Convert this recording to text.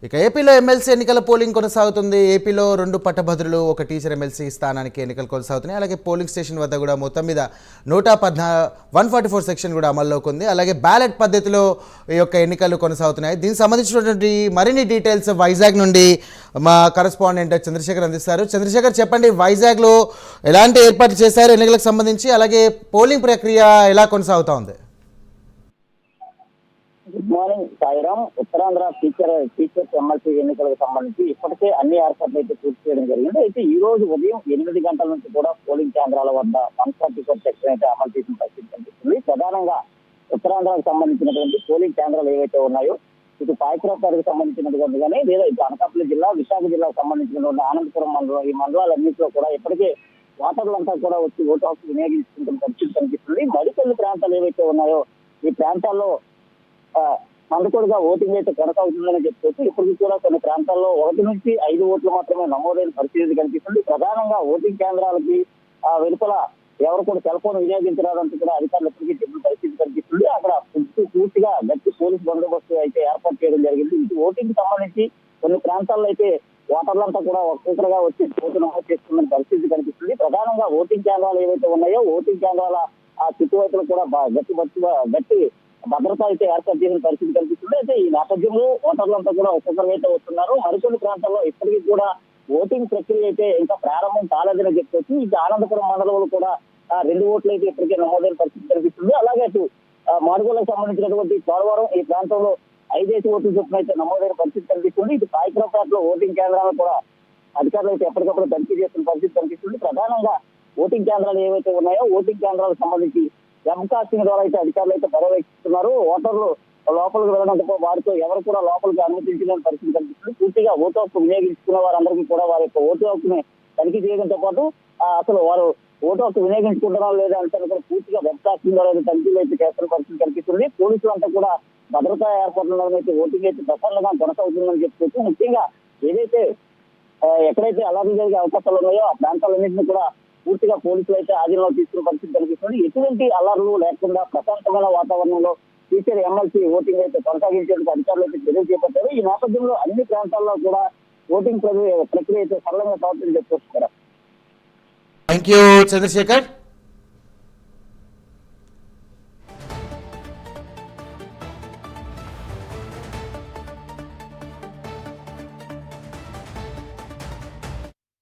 ఇక ఏపీలో ఎమ్మెల్సీ ఎన్నికల పోలింగ్ కొనసాగుతుంది. ఏపీలో 2 పట్టభద్రులు, ఒక టీచర్ ఎమ్మెల్సీ స్థానానికి ఎన్నికలు కొనసాగుతున్నాయి. అలాగే పోలింగ్ స్టేషన్ వద్ద కూడా మొత్తం మీద 144 సెక్షన్ కూడా అమల్లోకి ఉంది. అలాగే బ్యాలెట్ పద్ధతిలో ఈ యొక్క ఎన్నికలు కొనసాగుతున్నాయి. దీనికి సంబంధించినటువంటి మరిన్ని డీటెయిల్స్ వైజాగ్ నుండి మా కరెస్పాండెంట్ చంద్రశేఖర్ అందిస్తారు. చంద్రశేఖర్, చెప్పండి, వైజాగ్లో ఎలాంటి ఏర్పాట్లు చేశారు ఎన్నికలకు సంబంధించి, అలాగే పోలింగ్ ప్రక్రియ ఎలా కొనసాగుతూ ఉంది? Good morning Sairam. Uttarandhra teachers MLC ఎన్నికలకు సంబంధించి ఇప్పటికే అన్ని ఏర్పాట్లు అయితే పూర్తి చేయడం జరిగింది. అయితే ఈ రోజు ఉదయం 8 గంటల నుంచి కూడా పోలింగ్ కేంద్రాల వద్ద 144 సెక్షన్ అయితే అమలు చేసిన పరిస్థితి కనిపిస్తుంది. ప్రధానంగా ఉత్తరాంధ్రకు సంబంధించినటువంటి పోలింగ్ కేంద్రాలు ఏవైతే ఉన్నాయో, ఇటు పాయకరావుకి సంబంధించినటువంటి కానీ లేదా ఇటు అనకాపల్లి జిల్లా, విశాఖ జిల్లాకు సంబంధించినటువంటి ఆనందపురం మండలం, ఈ మండలాలన్నింటిలో కూడా ఇప్పటికే ఓటర్లంతా కూడా వచ్చి ఓటు హక్కు వినియోగించుకుంటున్న పరిస్థితి కనిపిస్తుంది. మరికొన్ని ప్రాంతాలు ఏవైతే ఉన్నాయో ఈ ప్రాంతాల్లో మందకొడిగా ఓటింగ్ అయితే కొనసాగుతుందని చెప్పుకోవచ్చు. ఇప్పటికీ కూడా కొన్ని ప్రాంతాల్లో 1 నుంచి 5 ఓట్లు మాత్రమే నమోదైన పరిస్థితి కనిపిస్తుంది. ప్రధానంగా ఓటింగ్ కేంద్రాలకి వెలుపల ఎవరు కూడా సెల్ ఫోన్ వినియోగించరాదంటూ కూడా అధికారులు ఇప్పటికీ చెప్పిన పరిస్థితి కనిపిస్తుంది. అక్కడ పూర్తిగా గట్టి పోలీస్ బందోబస్తు అయితే ఏర్పాటు చేయడం జరిగింది. ఇటు ఓటింగ్ సంబంధించి కొన్ని ప్రాంతాల్లో అయితే ఓటర్లంతా కూడా ఒక్కొక్కరుగా వచ్చి ఓటు నమోదు చేసుకున్న పరిస్థితి కనిపిస్తుంది. ప్రధానంగా ఓటింగ్ కేంద్రాలు ఏవైతే ఉన్నాయో ఓటింగ్ కేంద్రాల చుట్టువైపులు కూడా గట్టి భద్రత అయితే ఏర్పాటు చేసిన పరిస్థితి కనిపిస్తుంది. అయితే ఈ నేపథ్యంలో ఓటర్లంతా కూడా ఒక్కొక్కరు అయితే వస్తున్నారు. మరికొన్ని ప్రాంతాల్లో ఇప్పటికీ కూడా ఓటింగ్ ప్రక్రియ అయితే ఇంకా ప్రారంభం కాలేదని చెప్పుకోవచ్చు. ఇక ఆనందపురం మండలంలో కూడా 2 ఓట్లు అయితే ఇప్పటికే నమోదైన పరిస్థితి కనిపిస్తుంది. అలాగే అటు మాడుగులకు సంబంధించినటువంటి పోలవరం ఈ ప్రాంతంలో 5 ఓట్ల చొప్పున అయితే నమోదైన పరిస్థితి కనిపిస్తుంది. ఇటు పాయకరావుపేటలో ఓటింగ్ కేంద్రాలను కూడా అధికారులు అయితే ఎప్పటికప్పుడు తనిఖీ చేస్తున్న పరిస్థితి కనిపిస్తుంది. ప్రధానంగా ఓటింగ్ కేంద్రాలు ఏవైతే ఉన్నాయో ఓటింగ్ కేంద్రాలకు సంబంధించి ఎంకాస్టింగ్ ద్వారా అయితే అధికారులు అయితే పర్యవేక్షిస్తున్నారు. ఓటర్లు లోపలికి వెళ్ళడంతో వారితో ఎవరు కూడా లోపలికి అనుమతించిన పరిస్థితి కనిపిస్తుంది. పూర్తిగా ఓటు హక్కు వినియోగించుకున్న వారందరికీ కూడా వారి యొక్క ఓటు హక్కుని తనిఖీ చేయడంతో పాటు అసలు వారు ఓటు హక్కు వినియోగించుకుంటున్నారా లేదా అంటే కూడా పూర్తిగా వెబ్కాస్టింగ్ ద్వారా తనిఖీలు అయితే చేస్తున్న పరిస్థితి కనిపిస్తుంది. పోలీసులు అంతా కూడా భద్రతా ఏర్పాట్లను అయితే ఓటింగ్ అయితే ప్రసన్నగా కొనసాగుతుందని చెప్పుకోవచ్చు. ముఖ్యంగా ఏదైతే ఎక్కడైతే అల్లర్లు జరిగే అవకాశాలు ఉన్నాయో ఆ ప్రాంతాలన్నింటినీ కూడా పూర్తిగా పోలీసులు అయితే ఆధీనంలో తీసుకున్న పరిస్థితి కనిపిస్తుంది. ఎటువంటి అల్లర్లు లేకుండా ప్రశాంతమైన వాతావరణంలో టీచర్ ఎమ్మెల్సీ ఓటింగ్ అయితే కొనసాగించేందుకు అధికారులు అయితే చర్యలు చేపట్టారు. ఈ నేపథ్యంలో అన్ని ప్రాంతాల్లో కూడా ఓటింగ్ ప్రక్రియ అయితే సరళంగా సాగుతుందని చెప్పుకొస్తున్నారు. Thank you Chandrasekhar.